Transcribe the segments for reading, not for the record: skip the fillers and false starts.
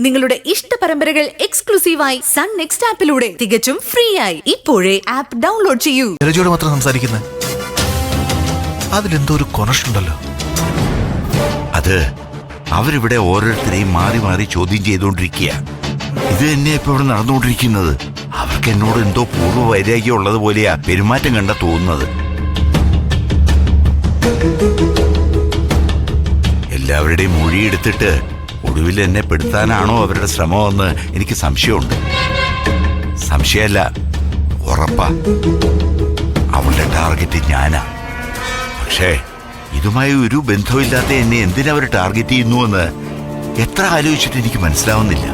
നിങ്ങളുടെ ഇഷ്ട പരമ്പരകൾ എക്സ്ക്ലൂസീവായി സൺ നെക്സ്റ്റ് ആപ്പിലൂടെ തികച്ചും ഫ്രീ ആയി ഇപ്പോഴേ ആപ്പ് ഡൗൺലോഡ് ചെയ്യൂ. ശൈലജയോട് മാത്രം സംസാരിക്കുന്നത് അതിലെന്തോ ഒരു കൊനഷുണ്ടല്ലോ. അത് അവരിവിടെ ഓരോരുത്തരെയും മാറി മാറി ചോദ്യം ചെയ്തുകൊണ്ടിരിക്കുക. ഇത് തന്നെ ഇപ്പൊ ഇവിടെ നടന്നുകൊണ്ടിരിക്കുന്നത്. അവർക്ക് എന്നോട് എന്തോ പൂർവ്വ വൈരാഗ്യം ഉള്ളത് പോലെയാ പെരുമാറ്റം കണ്ട തോന്നുന്നത്. എല്ലാവരുടെയും മൊഴിയെടുത്തിട്ട് ഒടുവിൽ എന്നെ പെടുത്താനാണോ അവരുടെ ശ്രമമെന്ന് എനിക്ക് സംശയമുണ്ട്. സംശയമല്ല, ഉറപ്പാ. അവളുടെ ടാർഗറ്റ് ഞാനാ. പക്ഷേ ഇതുമായി ഒരു ബന്ധമില്ലാത്ത എന്നെ എന്തിനവർ ടാർഗറ്റ് ചെയ്യുന്നുവെന്ന് എത്ര ആലോചിച്ചിട്ട് എനിക്ക് മനസ്സിലാവുന്നില്ല.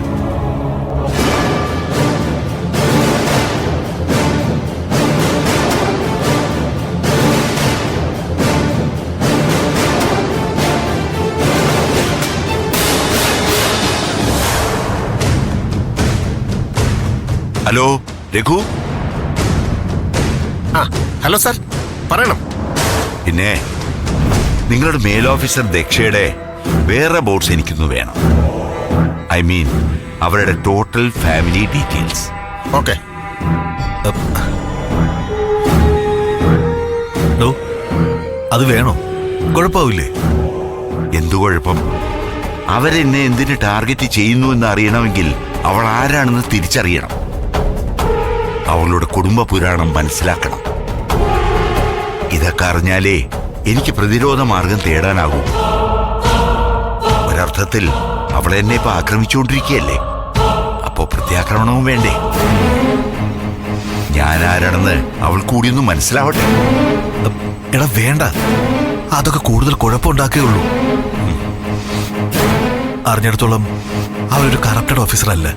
ഹലോ രഘു. ഹലോ സാർ, പറയണം. പിന്നെ നിങ്ങളുടെ മെയിൽ ഓഫീസർ ദക്ഷയുടെ വേറെ ബോർഡ്സ് എനിക്കൊന്ന് വേണം. ഐ മീൻ അവരുടെ ടോട്ടൽ ഫാമിലി ഡീറ്റെയിൽസ്. ഓക്കെ. അത് വേണോ? കുഴപ്പമില്ലേ? എന്തു കുഴപ്പം? അവരെന്നെ എന്തിന് ടാർഗറ്റ് ചെയ്യുന്നു എന്ന് അറിയണമെങ്കിൽ അവൾ ആരാണെന്ന് തിരിച്ചറിയണം. അവളുടെ കുടുംബ പുരാണം മനസ്സിലാക്കണം. ഇതൊക്കെ അറിഞ്ഞാലേ എനിക്ക് പ്രതിരോധ മാർഗം തേടാനാകൂ. ഒരർത്ഥത്തിൽ അവൾ എന്നെ ഇപ്പൊ ആക്രമിച്ചുകൊണ്ടിരിക്കുകയല്ലേ. അപ്പോ പ്രത്യാക്രമണവും വേണ്ടേ? ഞാൻ ആരാണെന്ന് അവൾ കൂടിയൊന്നും മനസ്സിലാവട്ടെ. എടാ വേണ്ട, അതൊക്കെ കൂടുതൽ കുഴപ്പമുണ്ടാക്കുകയുള്ളൂ. അറിഞ്ഞിടത്തോളം അവരൊരു കറപ്റ്റഡ് ഓഫീസർ അല്ല.